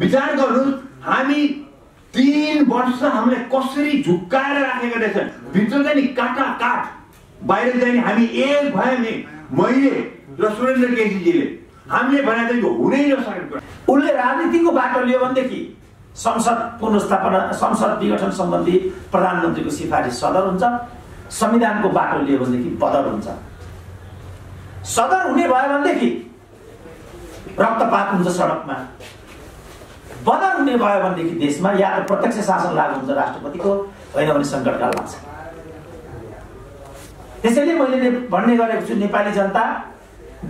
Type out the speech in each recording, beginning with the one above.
विचार गर्नुहोस्, हामी 3 वर्ष हामीले कसरी झुक्काएर राखेका रहेछन्। भित्र चाहिँ नि काटाकाट, बाहिर चाहिँ नि हामी एक भए नि, मैले र सुरेन्द्र केसीजीले हामीले भने चाहिँ यो हुनै नसकेको कुरा। उसले राजनीतिको बाटो लियो भनेदेखि संसद पुनर्स्थापना, संसद विघटन सम्बन्धी प्रधानमन्त्रीको सिफारिस सदर हुन्छ। संविधानको बाटो लियो भनेदेखि बदर हुन्छ। सदर हुने भयो भनेदेखि रक्तपात हुन्छ सडकमा। बदर हुने भयो भनेदेखि देशमा या त प्रत्यक्ष शासन लागू हुन्छ राष्ट्रपतिको, होइन भने सङ्कटकाल लाग्छ। त्यसैले मैले भन्ने गरेको छु, नेपाली जनता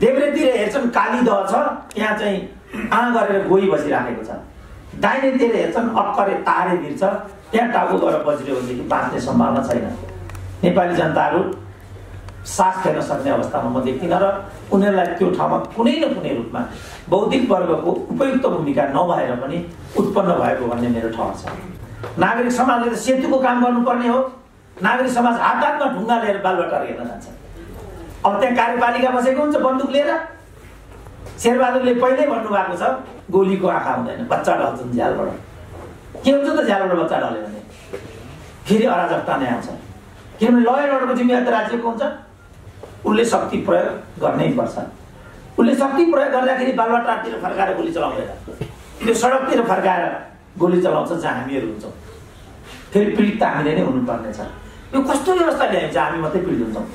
देब्रेतिर हेर्छन् काली दह छ, त्यहाँ चाहिँ गरेर गोही बसिराखेको छ। दाहिनेतिर हेर्छन् अक्करे तारे भिर्छ, त्यहाँ टाउको गरेर बजिरह्यो भनेदेखि बाँच्ने सम्भावना छैन। नेपाली जनताहरू सास फेर्न सक्ने अवस्थामा म देख्दिनँ र उनीहरूलाई त्यो ठाउँमा कुनै न कुनै रूपमा बौद्धिक वर्गको उपयुक्त भूमिका नभएर पनि उत्पन्न भएको भन्ने मेरो ठहर छ। नागरिक समाजले त सेतुको काम गर्नुपर्ने हो। नागरिक समाज हात हातमा ढुङ्गा लिएर बालुवाटार हेर्न जान्छ। अब त्यहाँ कार्यपालिका बसेको हुन्छ बन्दुक लिएर। शेरबहादुरले पहिल्यै भन्नुभएको छ, गोलीको आँखा हुँदैन, बच्चा ढल्छन् झ्यालबाट। के हुन्छ त झ्यालबाट बच्चा ढल्यो भने? फेरि अराजकता नै आउँछ। किनभने ल एन्ड अर्डरको जिम्मेवारी त राज्यको हुन्छ। उसले शक्ति प्रयोग गर्नै पर्छ। उसले शक्ति प्रयोग गर्दाखेरि बालुवाटारतिर फर्काएर गोली चलाउँदैन, त्यो सडकतिर फर्काएर गोली चलाउँछ जहाँ हामीहरू हुन्छौँ। फेरि पीडित त हामीले नै हुनुपर्ने छ। यो कस्तो व्यवस्था ल्यायो चाहिँ हामी मात्रै पीडित हुन्छौँ?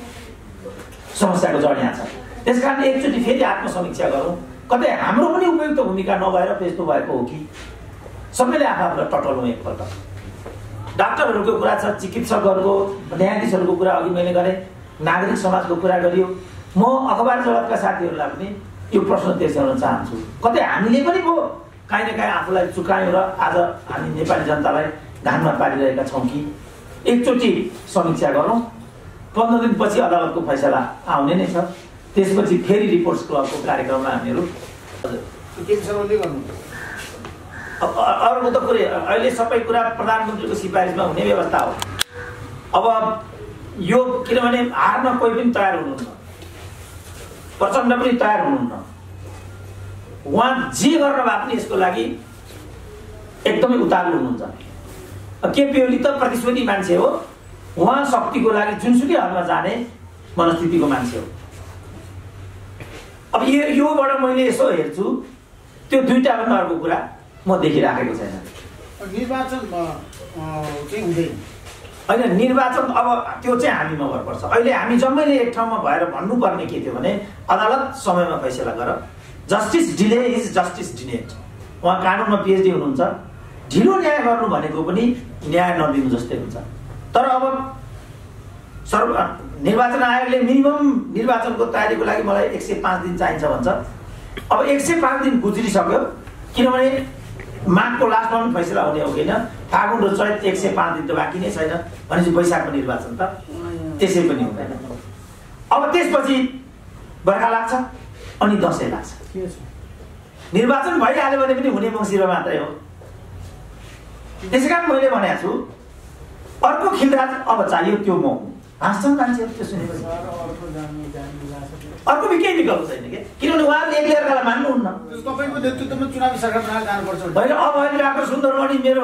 समस्याको जड यहाँ छ। त्यसकारण एकचोटि फेरि आत्मसमीक्षा गरौँ, कतै हाम्रो पनि उपयुक्त भूमिका नभएर त्यस्तो भएको हो कि? सबैले आफूलाई टटलौँ एकपल्ट। डाक्टरहरूको कुरा छ, चिकित्सकहरूको, न्यायाधीशहरूको कुरा अघि मैले गरेँ, नागरिक समाजको कुरा गरियो। म अखबार जगतका साथीहरूलाई पनि यो प्रश्न तेर्स्याउन चाहन्छु, कतै हामीले पनि पो काहीँ न काहीँ आफूलाई चुकायौँ र आज हामी नेपाली जनतालाई घाममा पारिरहेका छौँ कि? एकचोटि समीक्षा गरौँ। 15 दिनपछि अदालतको फैसला आउने नै छ। त्यसपछि फेरि रिपोर्ट्स क्लबको कार्यक्रममा हामीहरू अरूको त कुरै अहिले सबै कुरा प्रधानमन्त्रीको सिफारिसमा हुने व्यवस्था हो। अब यो किनभने हार्न कोही पनि तयार हुनुहुन्न, प्रचण्ड पनि तयार हुनुहुन्न। उहाँ जे गरेर भए पनि यसको लागि एकदमै उतारू हुनुहुन्छ। केपी ओली त प्रतिस्पर्धी मान्छे हो, उहाँ शक्तिको लागि जुनसुकै हदमा जाने मनस्थितिको मान्छे हो। अब योबाट मैले यसो हेर्छु, त्यो दुईटा भन्दा अर्को कुरा म देखिराखेको छैन। निर्वाचन चाहिँ हुँदैन होइन, निर्वाचन अब त्यो चाहिँ हामीमा भर पर्छ। अहिले हामी जम्मैले एक ठाउँमा भएर भन्नुपर्ने के थियो भने अदालत समयमा फैसला गर। Justice delay is justice denied. उहाँ कानुनमा पिएचडी हुनुहुन्छ। ढिलो न्याय गर्नु भनेको पनि न्याय नदिनु जस्तै हुन्छ। तर अब निर्वाचन आयोगले मिनिमम निर्वाचनको तयारीको लागि मलाई 105 दिन चाहिन्छ भन्छ। अब 105 दिन गुज्रिसक्यो, किनभने माघको लास्टमा पनि फैसला हुने हो होइन। फागुन र चैत 105 दिन त बाँकी नै छैन, भनेपछि वैशाखको निर्वाचन त त्यसै पनि हुँदैन। अब त्यसपछि बर्खा लाग्छ अनि दसैँ लाग्छ। निर्वाचन भइहाल्यो भने पनि हुने मङ्सिरमा मात्रै हो। त्यसै कारण मैले भनेको छु, अर्को खिलराज अब चाहियो त्यो म हुँ। हाँस्छन् मान्छेहरू त्यो सुनेपछि। अर्को केही विकल्प छैन कि, किनभने उहाँले एक अर्कालाई मान्नुहुन्न। तपाईँको नेतृत्वमा चुनावी सरकार बनाएर जानुपर्छ होइन। अब अहिले डाक्टर सुन्दरमणि मेरो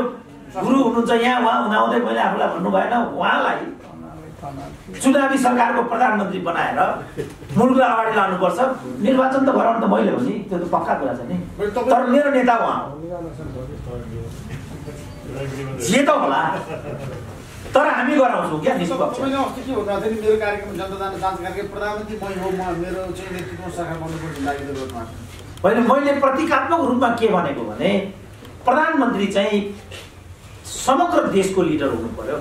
गुरु हुनुहुन्छ, यहाँ उहाँ हुँदाहुँदै मैले आफूलाई भन्नु भएन, उहाँलाई चुनावी सरकारको प्रधानमन्त्री बनाएर मुलुकलाई अगाडि लानुपर्छ। निर्वाचन त गराउनु त मैले हो नि, त्यो त पक्का कुरा छ नि। तर मेरो नेता उहाँ हो, जे त होला, तर हामी गराउँछौँ क्या निष्पक्ष। तपाईँले अस्ति के भन्दाखेरि मेरो कार्यक्रम जनता जान जाँच कार्यक्रम प्रधानमन्त्री मै हो, म मेरो चाहिँ नेतृत्वमा सरकार बन्नुपर्छ लागि होइन, मैले प्रतीकात्मक रूपमा के भनेको भने प्रधानमन्त्री चाहिँ समग्र देशको लिडर हुनु पर्यो।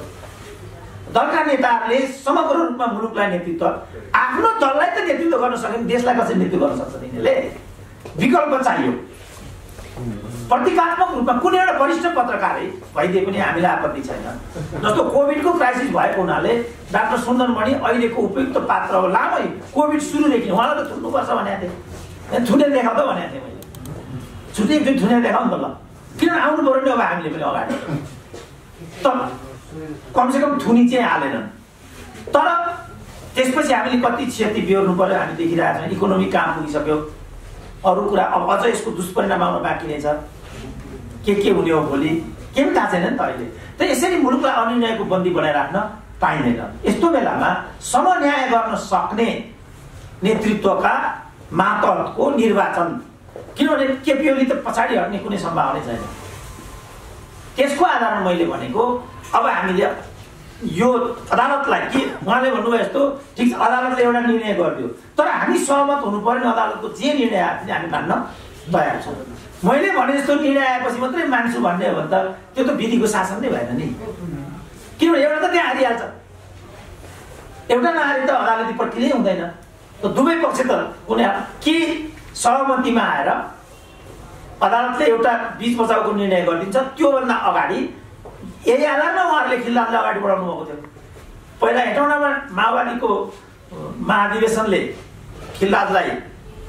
दलका नेताहरूले समग्र रूपमा मुलुकलाई नेतृत्व, आफ्नो दललाई त नेतृत्व गर्न सक्दैन, देशलाई कसरी नेतृत्व गर्न सक्छ यिनीहरूले? विकल्प चाहियो। प्रतीकात्मक रूपमा कुनै एउटा वरिष्ठ पत्रकारै भइदिए पनि हामीलाई आपत्ति छैन। जस्तो कोभिडको क्राइसिस भएको हुनाले डाक्टर सुन्दरमणि अहिलेको उपयुक्त पात्र हो। लामै कोभिड सुरुदेखि उहाँलाई त थुन्नुपर्छ भनेको थिएँ, थुनेर देखाउ त भनेको थिएँ मैले। छुट्टै एकचोटि थुनेर देखाउँ नि त ल, किन आउनु पऱ्यो नि अब हामीले पनि अगाडि। तर कमसेकम थुनी चाहिँ हालेनन्। तर त्यसपछि हामीले कति क्षति बिहोर्नु पर्यो हामी देखिरहेको छौँ। इकोनोमी कहाँ पुगिसक्यो, अरू कुरा अब अझ यसको दुष्परिणाम आउन बाँकी नै छ। के हुने हो भोलि के पनि थाहा छैन नि त अहिले। त यसरी मुलुकलाई अनिर्णयको बन्दी बनाइराख्न पाइँदैन। यस्तो बेलामा समन्याय गर्न सक्ने नेतृत्वका मातहतको निर्वाचन, किनभने केपी ओली त पछाडि हट्ने कुनै सम्भावना छैन। त्यसको आधारमा मैले भनेको अब हामीले यो अदालतलाई के उहाँले भन्नुभयो यस्तो ठिक छ, अदालतले एउटा निर्णय गरिदियो, तर हामी सहमत हुनु पर्ने अदालतको जे निर्णय आएको हामी मान्न तयार छौँ। मैले भने जस्तो निर्णय आएपछि मात्रै मान्छु भन्ने हो भने त त्यो त विधिको शासन नै भएन नि। किनभने एउटा त त्यहाँ हारिहाल्छ, एउटा नहारी त अदालती प्रक्रिया हुँदैन। त दुवै पक्ष त कुनै के सहमतिमा आएर अदालतले एउटा बीच बचाउको निर्णय गरिदिन्छ, त्योभन्दा अगाडि यही आधारमा उहाँहरूले खिल्लाजलाई अगाडि बढाउनु भएको थियो। पहिला हेटौँडामा माओवादीको महाधिवेशनले खिल्लाजलाई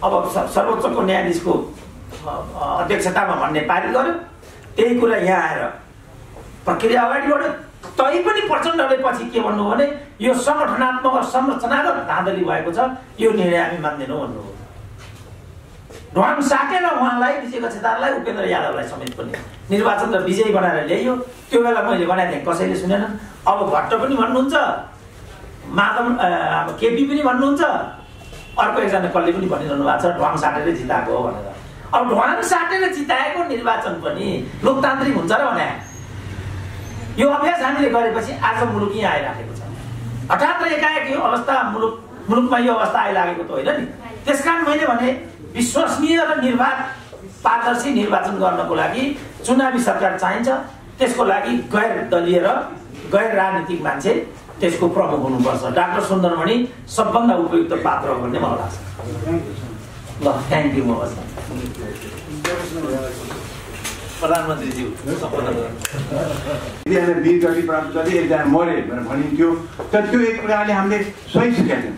अब सर्वोच्चको न्यायाधीशको अध्यक्षतामा भन्ने पारित गर्यो, त्यही कुरा यहाँ आएर प्रक्रिया अगाडि बढ्यो। तै पनि प्रचण्डले पछि के भन्नु भने यो संगठनात्मक र संरचनागत धाँधली भएको छ, यो निर्णय हामी मान्दैनौँ भन्नुभयो। ढ्वाङ साटेर उहाँलाई, विजय कक्षेदारलाई, उपेन्द्र यादवलाई समेत पनि निर्वाचन र विजयी बनाएर ल्याइयो। त्यो बेला मैले भनेको थिएँ, कसैले सुनेनन्। अब भट्ट पनि भन्नुहुन्छ, माधव केपी पनि भन्नुहुन्छ, अर्को एकजना कसले पनि भनिरहनु भएको छ ढ्वाङ साटेर जिताएको हो भनेर। अब ढ्वाङ साटेर जिताएको निर्वाचन पनि लोकतान्त्रिक हुन्छ र भने यो अभ्यास हामीले गरेपछि आज मुलुक यहाँ आइराखेको छ। हठात एकाएक यो अवस्था मुलुकमा यो अवस्था आइलागेको त होइन नि। त्यसकारण मैले भने विश्वसनीय र निर्वाध पारदर्शी निर्वाचन गर्नको लागि चुनावी सरकार चाहिन्छ। त्यसको लागि गैर दलीय र गैर राजनीतिक मान्छे त्यसको प्रमुख हुनुपर्छ। डाक्टर सुन्दरमणि सबभन्दा उपयुक्त पात्र हो भन्ने मलाई लाग्छ। ल, थ्याङ्क यू। म प्रधानमन्त्रीज्यू एकजना वीर गति प्राप्त गरी एकजना मरे भनेर भनिन्थ्यो, तर त्यो एक प्रकारले हामीले सही सिकेका थियौँ।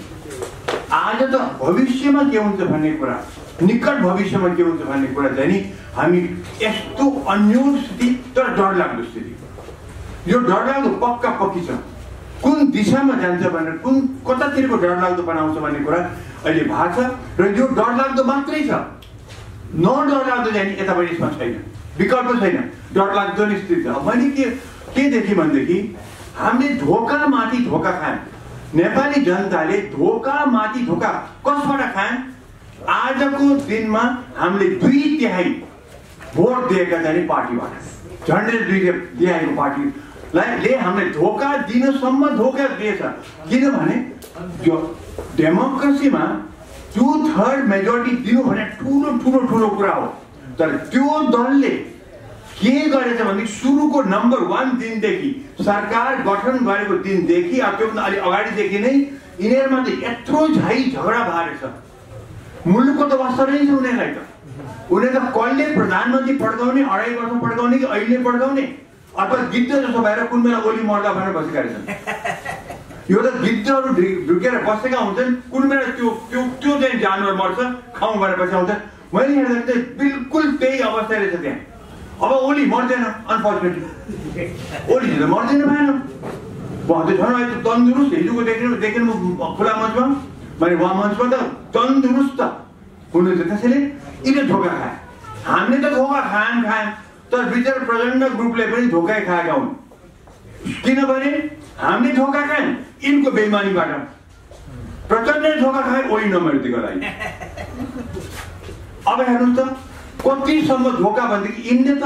आज त भविष्यमा के हुन्छ भन्ने कुरा, निकट भविष्यमा के हुन्छ भन्ने कुरा चाहिँ नि हामी यस्तो अन्योल स्थिति, तर डरलाग्दो स्थिति। यो डरलाग्दो पक्का पक्की छ। कुन दिशामा जान्छ भनेर, कुन कतातिरको डरलाग्दो बनाउँछ भन्ने कुरा अहिले भएको छ। र यो डरलाग्दो मात्रै छ, नडरलाग्दो चाहिँ यतापट्टि यसमा छैन, विकल्प छैन, डरलाग्दो नै स्थिति छ। मैले के देखेँ भनेदेखि हामीले धोकामाथि धोका खायौँ। नेपाली जनताले धोकामाथि धोका कसबाट खायौँ? आजको दिनमा हामीले 2/3 भोट दिएका चाहिँ पार्टीबाट, झन्डै 2/3 पार्टीलाई हामीले धोका दिनसम्म धोका दिएछ। किनभने यो डेमोक्रेसीमा 2/3 मेजोरिटी दिनु भने ठुलो ठुलो ठुलो कुरा हो। तर त्यो दलले के गरेछ भने सुरुको नम्बर 1 दिनदेखि, सरकार गठन गरेको दिनदेखि, त्योभन्दा अलि अगाडिदेखि नै यिनीहरूमा त यत्रो झै झगडा भएछ। मुलुकको त अवसर नै छ उनीहरूलाई त। उनीहरू त कहिले प्रधानमन्त्री पड्काउने, 2.5 वर्ष पड्काउने कि अहिले पड्काउने, अथवा गिद्ध जसो भएर कुन बेला ओली मर्दा भनेर बसेका रहेछन्। यो त गिद्धहरू ढुकेर बसेका हुन्छन्, कुन बेला त्यो चाहिँ जानवर मर्छ खाउँ भनेर बसेका हुन्छ। मैले हेर्दा चाहिँ बिल्कुल त्यही अवस्था रहेछ त्यहाँ। अब ओली मर्दैन, अनफर्चुनेटली ओली त मर्दैन भएन। उहाँ त झन् अहिले तन्दुरुस्त, हिजोको देखेन खुला मञ्चमा, मैले उहाँ मञ्चमा त तन्दुरुस्त हुनुहुन्छ। त्यसैले यिनीहरूले धोका खाए, हामीले त धोका खायौँ, तर विचार प्रचण्ड ग्रुपले पनि धोका खाएका हुन्। किनभने हामीले धोका खायौँ यिनको बेइमानीबाट, प्रचण्डले धोका खाए ओली नमर्दिको लागि। अब हेर्नुहोस् त कतिसम्म धोका भनेदेखि यिनले त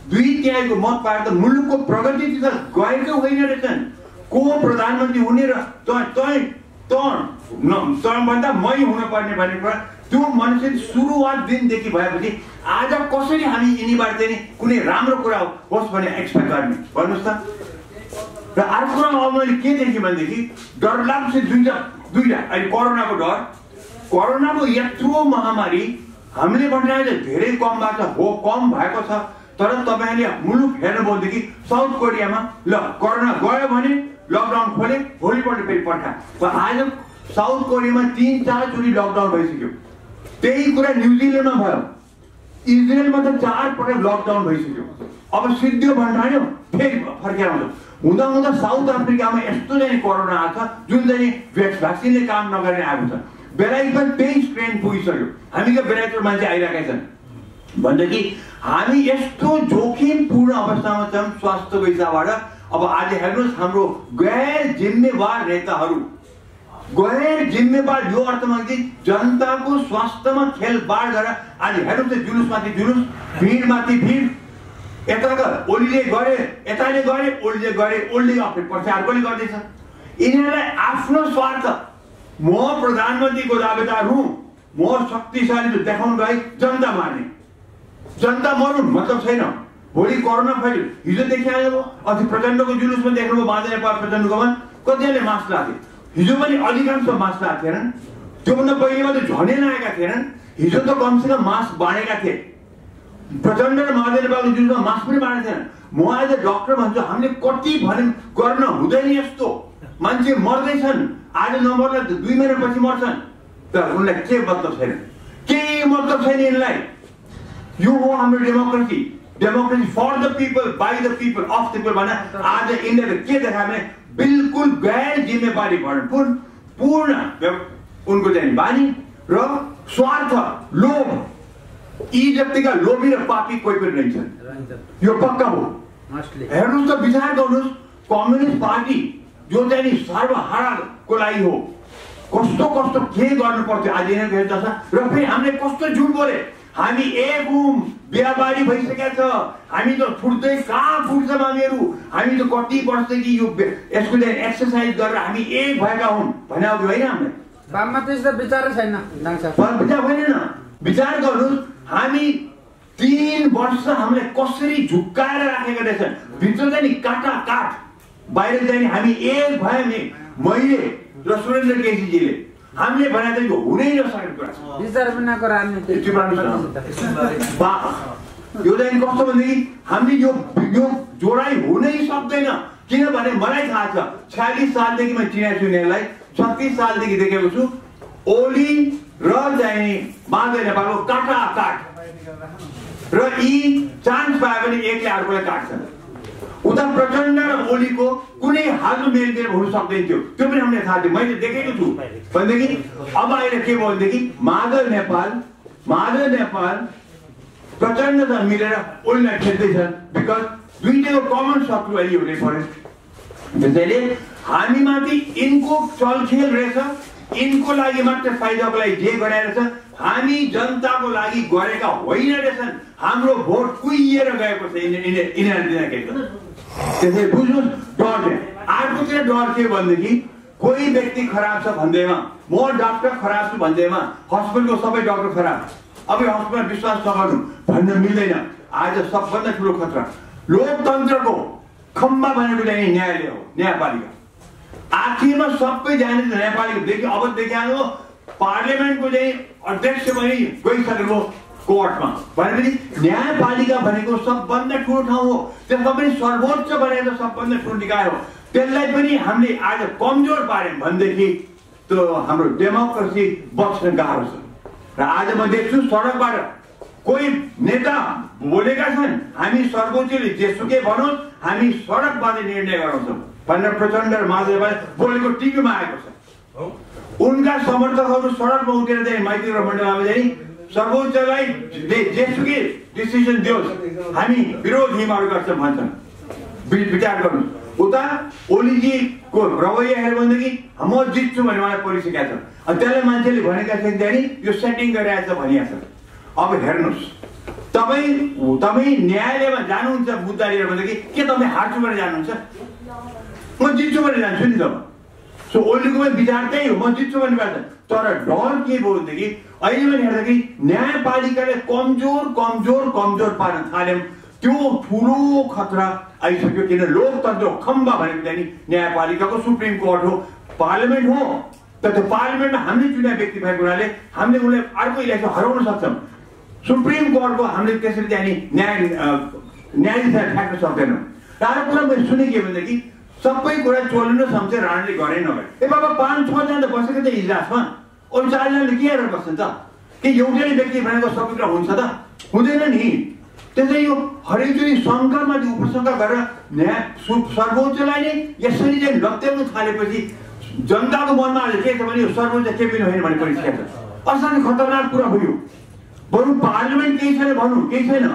2/3 मत पाएर त मुलुकको प्रगतितिर गएकै होइन रहेछन्। को प्रधानमन्त्री हुने र भन्दा मै हुनुपर्ने भन्ने कुरा त्यो मान्छे सुरुवात दिनदेखि भएपछि आज कसरी हामी यिनीबाट चाहिँ कुनै राम्रो कुरा होस् भने एक्सपेक्ट गर्ने भन्नुहोस् त। र अर्को कुरा अब मैले के देखेँ भनेदेखि डरलाग्दो दुईटा अहिले कोरोनाको डर, कोरोनाको यत्रो महामारी हामीले भनिरहेको धेरै कम भएको हो, कम भएको छ। तर तपाईँले मुलुक हेर्नुभयोदेखि साउथ कोरियामा ल कोरोना गयो भने लकडाउन खोले, भोलिपल्ट फेरि पठा। आज साउथ कोरियामा 3-4 चोटि लकडाउन भइसक्यो। त्यही कुरा न्युजिल्यान्डमा भयो, इजरायलमा त 4 पटक लकडाउन भइसक्यो। अब सिद्धियो भन्यो फेरि फर्केर आउँछ। हुँदा हुँदा साउथ अफ्रिकामा यस्तो चाहिँ कोरोना आएको छ जुन चाहिँ भ्याक्सिनले काम नगरेर आएको छ। बेलायतमा त्यही स्ट्रेन पुगिसक्यो। हामीका बेलायतको मान्छे आइरहेका छन् भनेदेखि हामी यस्तो जोखिम अवस्थामा छौँ स्वास्थ्यको हिसाबबाट। अब आज हेर्नुहोस् हाम्रो गैर जिम्मेवार नेताहरू, गैर जिम्मेवार यो अर्थमा कि जनताको स्वास्थ्यमा खेलबाड गरेर आज हेर्नुहोस् जुलुसमाथि जुलुस, भिडमाथि भिड, यताका ओलीले गरे, यताले गरे, ओलीले गरे, ओलीले प्रचार पनि गर्दैछ। यिनीहरूलाई आफ्नो स्वार्थ, म प्रधानमन्त्रीको दावेदार हुँ, म शक्तिशाली देखाउनु गए जनता मार्ने, जनता मरुन् मतलब छैन। भोलि कोरोना फैल्यो, हिजो देखिहाल्यो, अस्ति प्रचण्डको जुलुसमा देख्नुभयो बाँधे नेपाल प्रचण्डकोमा कतिले मास्क लाथे, हिजो पनि अधिकांश मास्क लाएको थिएनन्। त्योभन्दा पहिलेमा त झनै नआएका थिएनन्, हिजो त कमसेकम मास्क बाँडेका थिए। प्रचण्ड र बाँधे नेपालको जुलुसमा मास्क पनि बाँडेका थिएनन्। म आज डक्टर भन्छु, हामीले कति भन्यौँ गर्न हुँदैन यस्तो, मान्छे मर्दैछन्, आज नमर्ला 2 महिनापछि मर्छन्, तर उनलाई के मतलब छैन, केही मतलब छैन यिनलाई। यो हो हाम्रो democracy, democracy for the people, by the people, of the people भने आज इन्डियाले के देखायो भने बिल्कुल गैर जिम्मेवारी पूर्ण उनको चाहिँ बानी र स्वार्थ, लोभ, यी जतिका लोभी र पापी कोही पनि रहन्छन्, यो पक्का हो। हेर्नुहोस् त, विचार गर्नुहोस्, कम्युनिस्ट पार्टी जो चाहिँ नि सर्वहाराको लागि हो, कस्तो कस्तो के गर्नु पर्थ्यो आज यिनीहरूको हेर्दछ। र फेरि हामीले कस्तो झुट बोले, हामी एक हौँ, बिहाबारी भइसकेका छ, हामी त फुट्दै कहाँ फुट्छ हामीहरू, हामी त कति वर्षदेखि यो यसको चाहिँ एक्सर्साइज गरेर हामी एक भएका हौँ भने हो कि होइन। हामीले बाममा त्यस्तो विचारै छैन, विचार होइन। विचार गर्नुहोस्, हामी 3 वर्ष हामीले कसरी झुक्काएर राखेका रहेछन्, भित्र चाहिँ नि काटा काट, बाहिर चाहिँ नि हामी एक भए। मैले र सुरेन्द्र केसीजीले हामीले भने त यो हुनै नसकेको कुरा छ, विचार बिनाको राजनीति। यो चाहिँ कस्तो भनेदेखि हामीले यो जोडाइ हुनै सक्दैन। किनभने मलाई थाहा छ, 46 सालदेखि मैले चिनेको छु यिनीहरूलाई, 36 सालदेखि देखेको छु। ओली र चाहिँ बाँधे नेपालको काटा काट, र यी चान्स पायो भने एकले अर्कोलाई काट्छन्। उता प्रचण्ड र ओलीको कुनै हालको मेलमेल हुन सक्दैन थियो, त्यो पनि हामीले थाहा थियो, मैले देखेको छु। भनेदेखि अब अहिले के भयो भनेदेखि माधव नेपाल प्रचण्डसँग मिलेर ओलीलाई खेल्दैछन्, बिकज दुईटैको कमन शत्रु अहिले हुनै पर्यो। त्यसैले हामीमाथि यिनको चलखेल रहेछ, यिनको लागि मात्र फाइदाको लागि जे गराइरहेछ, हामी जनताको लागि गरेका होइन रहेछन्। हाम्रो भोट कुहिएर गएको छ यिनीहरूले दिँदाखेरि। त्यसैले बुझ्नुहोस्, डर अर्कोतिर डर के भनेदेखि कोही व्यक्ति खराब छ भन्दैमा, म डाक्टर खराब छु भन्दैमा हस्पिटलको सबै डाक्टर खराब, अब यो हस्पिटल विश्वास नगर्नु भन्न मिल्दैन। आज सबभन्दा ठुलो खतरा लोकतन्त्रको खम्बा भनेको चाहिँ न्यायालय हो, न्यायपालिका। आखिरमा सबै जाने न्यायपालिकादेखि अब देखिहाल्नु पार्लियामेन्टको चाहिँ अध्यक्ष पनि गइसकेको कोर्टमा, भनेपछि न्यायपालिका भनेको सबभन्दा ठुलो ठाउँ हो, त्यसमा पनि सर्वोच्च भनेको सबभन्दा ठुलो निकाय हो। त्यसलाई पनि हामीले आज कमजोर पार्यौँ भनेदेखि त्यो हाम्रो डेमोक्रेसी बच्न गाह्रो छ। र आज म देख्छु सडकबाट कोही नेता बोलेका छन्, हामी सर्वोच्चले जेसुकै भनौँ हामी सडकबाट निर्णय गराउँछौँ भनेर प्रचण्ड र माधवले बोलेको टिभीमा आएको छ। उनका समर्थकहरू सडकमा उठेर चाहिँ मैत्री र मण्डलमा चाहिँ सर्वोच्चलाई जेसुकै डिसिजन दियोस्, हामी विरोध हिमाहरू गर्छौँ भन्छन्। विचार गर्नुहोस्, उता ओलीजीको रवैया हेर्यो भनेदेखि म जित्छु भन्ने मलाई परिसकेको छ, अनि त्यसलाई मान्छेले भनेका छन् त्यहाँनि यो सेटिङ गरिरहेछ भनिएको छ। अब हेर्नुहोस्, तपाईँ न्यायालयमा जानुहुन्छ मुद्दा लिएर भनेदेखि के तपाईँ हार्छु भनेर जानुहुन्छ? म जित्छु भनेर जान्छु नि। तब सो ओलीको पनि विचार त्यही हो, म जित्छु भन्ने बात। तर डर के भयो भनेदेखि अहिले पनि हेर्दाखेरि न्यायपालिकाले कमजोर पार्न थाल्यौँ, त्यो ठुलो खतरा आइसक्यो। किन लोकतन्त्रको खम्बा भनेको चाहिँ न्यायपालिकाको सुप्रिम कोर्ट हो, पार्लियामेन्ट हो। तर त्यो पार्लियामेन्टमा हामीले चुनाव व्यक्ति भएको हुनाले हामीले उसलाई अर्को इलेक्सन हराउन सक्छौँ। सुप्रिम कोर्टको हामीले त्यसरी चाहिँ न्यायाधीशलाई ठ्याक्न सक्दैनौँ। तारो कुरा मैले सुने के भनेदेखि सबै कुरा चोल्नु सम्झे राणाले गरे नगरे। ए बाबा 5-6 जना त बसेको थियो इजलासमा, अरू 4 जनाले के हेरेर बस्छन् त? के एउटै व्यक्ति भनेको सबै कुरा हुन्छ त? हुँदैन नि। त्यसैले यो हरेकचोटि शङ्कामा उपशङ्का गरेर सर्वोच्चलाई नै यसरी चाहिँ लत्याउन थालेपछि जनताको मनमा अहिले के छ भने यो सर्वोच्च के पनि होइन भने परिस्थिति छ। असाध्यै खतरनाक कुरा भयो। बरु पार्लियामेन्ट केही छैन भनौँ, केही छैन,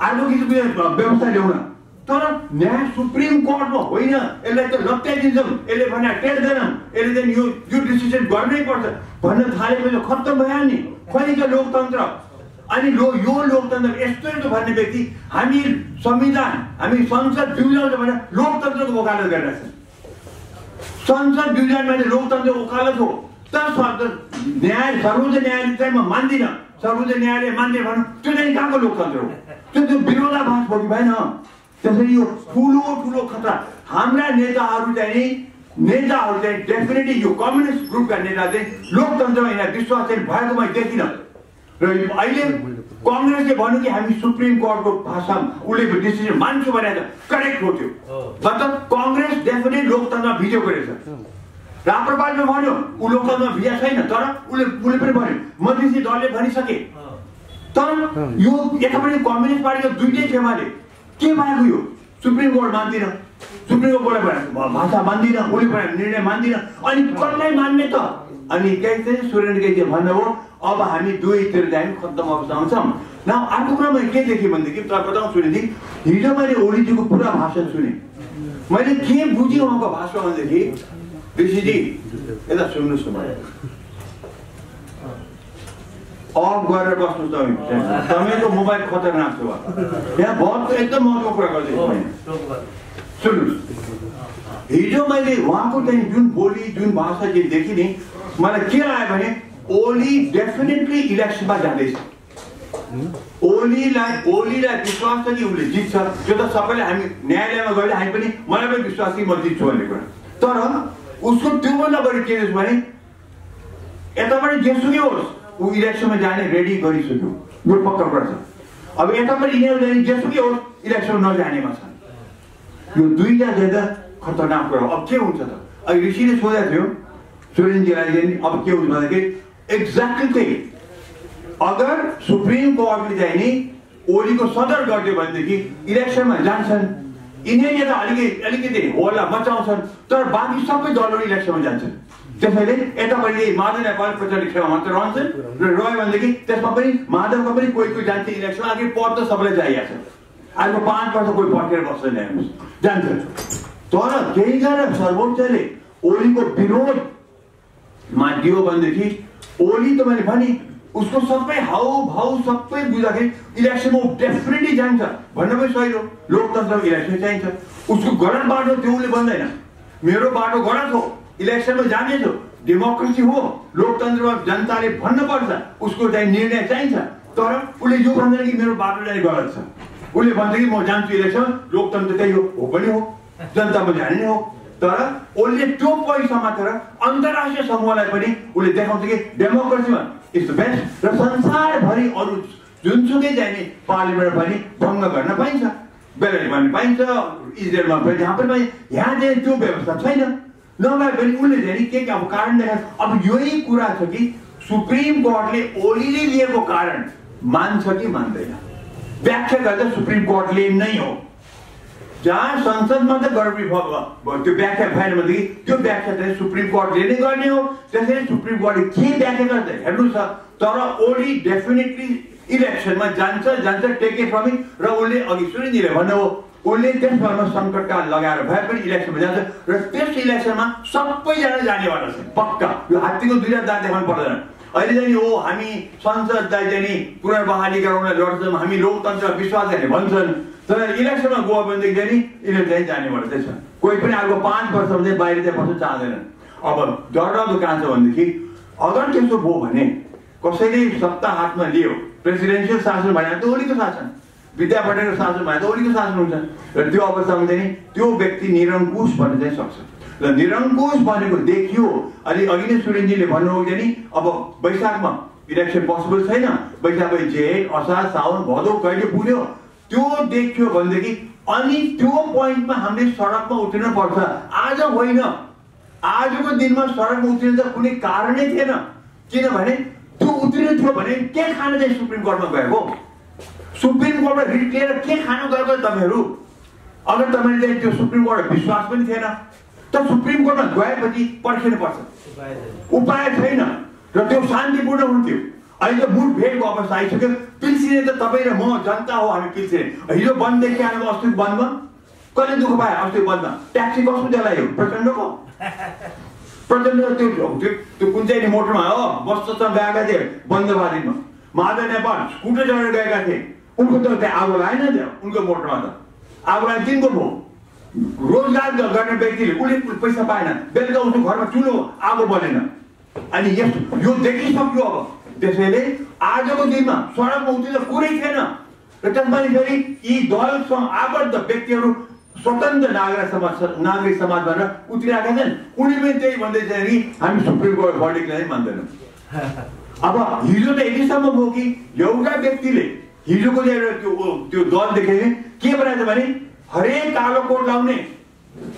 अर्को किसिमको व्यवस्था ल्याउन, तर न्याय सुप्रिम कोर्टमा होइन, यसलाई त लत्याइदिन्छौँ, यसले भने टेर्दैनौँ, यसले चाहिँ यो डिसिसन गर्नै पर्छ भन्न थालेपछि खत्तम भयो नि। खोइ त लोकतन्त्र। अनि यो लोकतन्त्र यस्तो त भन्ने व्यक्ति हामी संविधान, हामी संसद बिउजाउँछ भनेर लोकतन्त्रको वकालत गरिरहेछ। संसद बिउजाउनु भने लोकतन्त्रको वकालत हो। तर सर्वोच्च न्यायालय चाहिँ म मान्दिनँ, सर्वोच्च न्यायालय मान्दिनँ भन्नु त्यो चाहिँ कहाँको लोकतन्त्र हो? त्यो विरोधाभास हो कि भएन? त्यसरी यो ठुलो खतरा। हाम्रा नेताहरू चाहिँ डेफिनेटली यो कम्युनिस्ट ग्रुपका नेता चाहिँ लोकतन्त्रमा यहाँ विश्वास चाहिँ भएको मैले देखिनँ। र अहिले कङ्ग्रेसले भन्यो कि हामी सुप्रिम कोर्टको भाषा उसले डिसिजन मान्छु भनेर करेक्ट हो। त्यो मतलब कङ्ग्रेस डेफिनेट लोकतन्त्रमा भिजेको रहेछ। राप्रपाले भन्यो ऊ लोकतन्त्रमा भिजा छैन, तर उसले पनि भन्यो मधेसी दलले भनिसके। तर यो यतापट्टि कम्युनिस्ट पार्टीको दुईटै खेमाले के भएको यो सुप्रिम कोर्ट मान्दिन, सुप्रिम कोर्टले भाषा मान्दिन, उसले निर्णय मान्दिन, अनि कसलाई मान्ने त? अनि केही चाहिँ सुरेन्द्र केही भन्नुभयो अब हामी दुवैतिर चाहिँ खत्तम अवस्था आउँछौँ न। अर्को कुरा मैले के देखेँ भनेदेखि तपाईँ बताउँ सुनेदेखि हिजो मैले ओलीजीको पुरा भाषण सुने। मैले के बुझेँ उहाँको भाषण भनेदेखि ऋषिजी यता सुन्नुहोस् न, अफ गरेर बस्नुहोस् तपाईँको मोबाइल खतरनाक छ। यहाँ बहुत एकदम महत्त्वपूर्ण कुरा गर्दैछु। सुन्नुहोस्, हिजो मैले उहाँको चाहिँ जुन बोली जुन भाषा जे देखेँ नि, मलाई के लाग्यो भने ओली डेफिनेटली इलेक्सनमा जाँदैछ। ओलीलाई विश्वास छ कि उसले जित्छ। त्यो त सबैले हामी न्यायालयमा गएर हामी पनि मलाई पनि विश्वास कि म जित्छु भन्ने कुरा। तर उसको त्योभन्दा बढी के छ भने यतापट्टि जेसुकै होस् ऊ इलेक्सनमा जाने रेडी गरिसक्यो, यो पक्का कुरा छ। अब यतापट्टि यिनीहरू जेसुकै होस् इलेक्सनमा नजानेमा छन्। यो दुईटा ज्यादा खतरनाक कुरा हो। अब के हुन्छ त? अहिले ऋषिले सोधेको थियो सुरेन्द्रजीलाई अब के हुन्छ भन्दाखेरि एक्ज्याक्टली त्यही, अगर सुप्रिम कोर्टले चाहिँ नि ओलीको सदर गरिदियो भनेदेखि इलेक्सनमा जान्छन्। यिनीहरूले त अलिकति होला बचाउँछन्, तर बाँकी सबै दलहरू इलेक्सनमा जान्छन्। त्यसैले यतापट्टि माधव नेपाल प्रचण्ड खेमा मात्र रहन्छन् र रह्यो भनेदेखि त्यसमा पनि माधवको पनि कोही जान्छ इलेक्सनमा। आखिर पद त सबैलाई चाहिएको छ। अहिले 5 वर्ष कोही पर्खेर बस्दैन, हेर्नुहोस् जान्छ। तर केही गरेर सर्वोच्चले ओलीको विरोधमा दियो भनेदेखि ओली त मैले भने उसको सबै हाउभाउ सबै बुझ्दाखेरि इलेक्सनमा डेफिनेटली जान्छ भन्न पनि सही हो। लोकतन्त्रमा इलेक्सन चाहिन्छ। उसको गलत बाटो त्यो उसले भन्दैन, मेरो बाटो गलत हो, इलेक्सनमा जानेछु, डेमोक्रेसी हो, लोकतन्त्रमा जनताले भन्नुपर्छ, उसको चाहिँ निर्णय चाहिन्छ। तर उसले यो भन्दैन कि मेरो बाटो चाहिँ गलत छ। उसले भन्छ कि म जान्छु इलेक्सन, लोकतन्त्र त्यही हो पनि हो, जनतामा जाने नै हो। तर उसले त्यो पैसा मात्र अन्तर्राष्ट्रिय समूहलाई पनि उसले देखाउँछ कि डेमोक्रेसीमा इज द बेस्ट। र संसारभरि अरू जुनसुकै जाने पार्लियामेन्ट पनि भङ्ग गर्न पाइन्छ, बेलायत पनि पाइन्छ, इजरायलमा पनि जहाँ पनि पाइन्छ। यहाँ चाहिँ त्यो व्यवस्था छैन। नभए पनि उसले चाहिँ के अब कारण देखा। अब यही कुरा छ कि सुप्रिम कोर्टले ओलीले लिएको कारण मान्छ कि मान्दैन, व्याख्या गर्दा सुप्रिम कोर्टले नै हो। जहाँ संसदमा त गडबडी भयो त्यो व्याख्या भएन भनेदेखि त्यो व्याख्या चाहिँ सुप्रिम कोर्टले नै गर्ने हो। त्यसैले सुप्रिम कोर्टले के व्याख्या गर्छ हेर्नु छ। तर ओली डेफिनेटली इलेक्सनमा जान्छ टेक इट फ्रम मी। र उसले अघि सुनिदिले भन्नुभयो उसले त्यसमा सङ्कटकाल लगाएर भए पनि इलेक्सनमा जान्छ र त्यस इलेक्सनमा सबैजना जानेवाला छ पक्का। यो हात्तीको दुईटा दाँत देखाउनु पर्दैन। अहिले चाहिँ हो हामी संसदलाई चाहिँ पुनर्बहाली गराउन लड्छौँ, हामी लोकतन्त्रमा विश्वास गर्ने भन्छन्, तर इलेक्सनमा गयो भनेदेखि चाहिँ यिनीहरू चाहिँ जानेवाला चाहिँ छ। कोही पनि अर्को 5 वर्षमा चाहिँ बाहिर चाहिँ बस्न चाहँदैनन्। अब डरलाग्दो कहाँ छ भनेदेखि अगर त्यसो भयो भने कसैले सत्ता हातमा लियो, प्रेसिडेन्सियल शासन भने त ओलीको शासन, विद्या भट्टराईको शासन भने त ओलीको शासन हुन्छ। र त्यो अवस्थामा चाहिँ त्यो व्यक्ति निरङ्कुश भन्न चाहिँ सक्छ। र निरङ्कुश भनेको देखियो। अनि अघि नै सुरेन्द्रजीले भन्नुभयो कि अब वैशाखमा इलेक्सन पोसिबल छैन, वैशाख जेठ असार साउन भदौ कहिले पुग्यो त्यो देखियो भनेदेखि अनि त्यो पोइन्टमा हामीले सडकमा उत्रिनु पर्छ। आज होइन, आजको दिनमा सडकमा उत्रिनु त कुनै कारणै थिएन। किनभने त्यो उत्रिनु थियो भने के खान चाहिँ सुप्रिम कोर्टमा गएको, सुप्रिम कोर्टमा रिट लिएर के खान गएको तपाईँहरू? अगर तपाईँले त्यो सुप्रिम कोर्टमा विश्वास पनि थिएन त सुप्रिम कोर्टमा गएपछि पर्खिनु पर्छ, उपाय छैन। र त्यो शान्तिपूर्ण हुन्थ्यो। अहिले त मुठभेडको अवस्था आइसक्यो। पिल्सिने त तपाईँ र म जनता हो, हामी पिल्सिने। हिजो बन्द देखि आएको अस्ति बन्द कसले दुःख पायो अस्ति बन्द ट्याक्सी कसको जलायो प्रचण्डको प्रचण्ड त्यो कुन चाहिँ मोटरमा हो बससँग गएका थिए बन्द बारीमा माधव नेपाल स्कुटर चढेर गएका थिए उनको त त्यहाँ आगो लागेन थियो उनको मोटरमा त आगो लागे तिनको भयो रोजगार गर्ने व्यक्तिले उसले पैसा पाएन बेलुका उसको घरमा चुलो आगो बनेन अनि यो देखिसक्यो अब त्यसैले आजको दिनमा सडकमा उत्रिँदा कुरै थिएन र त्यसपछि फेरि यी दलसँग आबद्ध व्यक्तिहरू स्वतन्त्र नागरिक समाज भनेर उत्रिरहेका छन् उनी पनि त्यही भन्दैछ कि हामी सुप्रिम कोर्ट भर्डिक्टलाई मान्दैनौँ अब हिजो त यतिसम्म भयो कि एउटा व्यक्तिले हिजोको त्यो दल देखेर के बनाएछ भने हरेक कालो कोट लाउने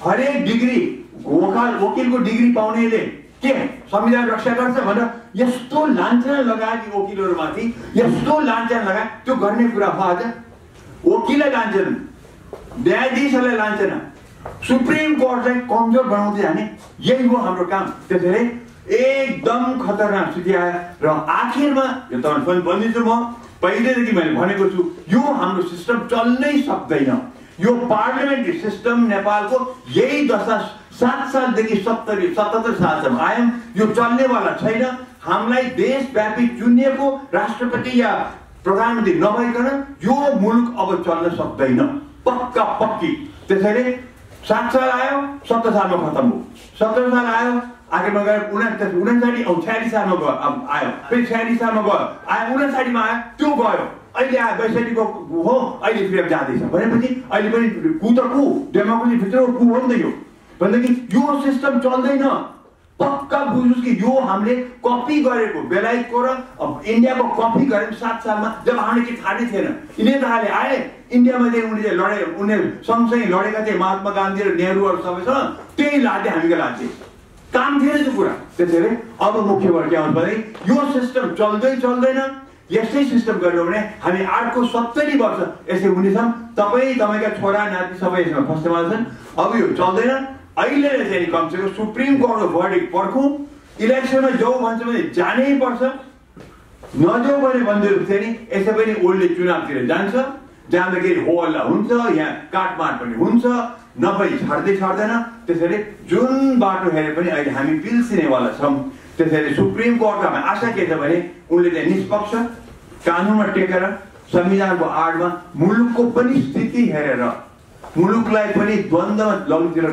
हरेक डिग्री वकिलको डिग्री पाउनेले के संविधान रक्षा गर्छ भनेर यस्तो लाञ्छना लगाए कि वकिलहरूमाथि यस्तो लाञ्छना लगाए त्यो गर्ने कुरा हो आज वकिललाई लान्छन् न्यायाधीशहरूलाई लान्छन् सुप्रिम कोर्टलाई कमजोर बनाउँदै जाने यही हो हाम्रो काम त्यसैले एकदम खतरनाक स्थिति आयो र आखिरमा यो तपाईँ पनि भनिदिन्छु म पहिलेदेखि मैले भनेको छु यो हाम्रो सिस्टम चल्नै सक्दैन यो पार्लियामेन्ट्री सिस्टम नेपालको यही दशा 7 सालदेखि 77 सालसम्म आयौँ यो चल्नेवाला छैन हामीलाई देशव्यापी चुनिएको राष्ट्रपति या प्रधानमन्त्री नभइकन यो मुलुक अब चल्न सक्दैन पक्का पक्की त्यसैले 7 साल आयो 70 सालमा खत्म भयो 70 साल आयो आखिरमा गएर 59 औ 46 सालमा गयो आयो फेरि 46 सालमा गयो आयो 59 मा आयो त्यो गयो अहिले आयो 62 हो अहिले फेरि जाँदैछ भनेपछि अहिले पनि डेमोक्रेसी भित्र कु हो नि त यो भनेदेखि यो सिस्टम चल्दैन पक्का बुझ्नुस् कि यो हामीले कपी गरेको बेलायतको र इन्डियाको कपी गरेको 7 सालमा जब हामीले के थाहा नै थिएन नेताहरूले आए इन्डियामा चाहिँ उनीहरू सँगसँगै लडेका थिए महात्मा गान्धी र नेहरूहरू सबैसँग त्यही लाथे हामीले लाथे काम थिएन त्यो कुरा त्यसैले अब मुख्य भएर के आउँछ भने यो सिस्टम चल्दैन यस्तै सिस्टम गर्यो भने हामी अर्को 70 वर्ष यसै हुनेछौँ तपाईँका छोरा नाति सबै यसमा फस्टेमा छन् अब यो चल्दैन अहिले चाहिँ कमसेकम सुप्रिम कोर्टको भर्डिक्ट पर्खौँ इलेक्सनमा जाऊ भन्छ भने जानै पर्छ नजाऊ भने भन्दै थियो नि यसै पनि ओल्डले चुनावतिर जान्छ जाँदाखेरि हो हल्ला हुन्छ यहाँ काटमाट पनि हुन्छ नभई छाड्दैन त्यसैले जुन बाटो हेरे पनि अहिले हामी पिल्सिनेवाला छौँ त्यसैले सुप्रिम कोर्टमा आशा के छ भने उनले चाहिँ निष्पक्ष कानुनमा टेकेर संविधानको आडमा मुलुकको पनि स्थिति हेरेर मुलुकलाई पनि द्वन्द्वमा लगिदिएर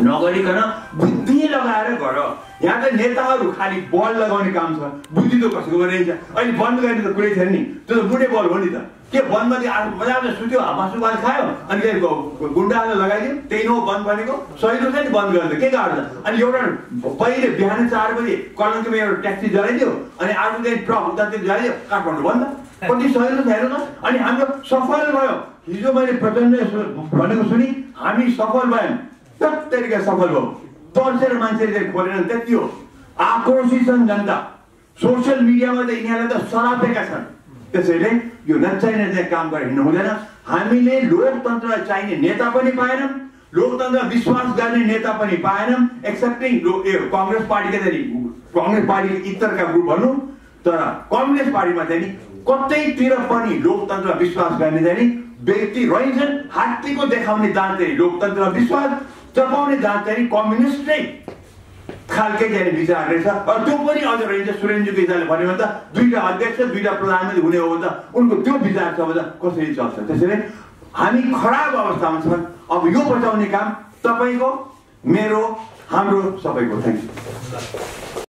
नगरिकन बुद्धि लगाएर गर यहाँ त नेताहरू खालि बल लगाउने काम छ बुद्धि त कसैको रहेछ अहिले बन्द गर्ने त कुरै छैन नि त्यो त बुढे बल हो नि त के बन्दमा मजाले सुत्यो मासु भात खायो अनि गुन्डालाई लगाइदियो त्यही हो बन्द भनेको सहिलो छ नि बन्द गर्दा के गाह्रो छ अनि एउटा पहिले बिहान 4 बजे कलङ्कीमा एउटा ट्याक्सी जलाइदियो अनि अर्को चाहिँ ट्रक उतातिर जलाइदियो काठमाडौँ बन्द कति सहिलो छ हेर्नु न अनि हाम्रो सफल भयो हिजो मैले प्रचण्ड भनेको सुनि हामी सफल भयौँ तरिका सफल भयो तर्सेर मान्छेले खोलेर त्यति हो आक्रोशित छन् जनता सोसियल मिडियामा त यिनीहरूलाई त सरापेका छन् त्यसैले यो नचाहिने काम गरेर हिँड्नु हुँदैन हामीले लोकतन्त्रलाई चाहिने नेता पनि पाएनौँ लोकतन्त्रमा विश्वास गर्ने नेता पनि पाएनौँ एक्सेप्टिङ कांग्रेस पार्टीका कांग्रेस पार्टीको इतरका ग्रुप भनौँ तर कम्युनिस्ट पार्टीमा चाहिँ कतैतिर पनि लोकतन्त्रमा विश्वास गर्ने चाहिँ व्यक्ति रहन्छन् हात्तीको देखाउने दाँत चाहिँ लोकतन्त्रमा विश्वास चपाउने दाँत चाहिँ कम्युनिस्टै खालकै चाहिँ विचार रहेछ त्यो पनि अझ रहन्छ सुरेन्द्र केसीले भन्यो भने त 2टा अध्यक्ष 2टा प्रधानमन्त्री हुने हो भने त उनको त्यो विचार छ भने कसरी चल्छ त्यसैले हामी खराब अवस्थामा छौँ अब यो बचाउने काम तपाईको मेरो हाम्रो सबैको थ्यांक यू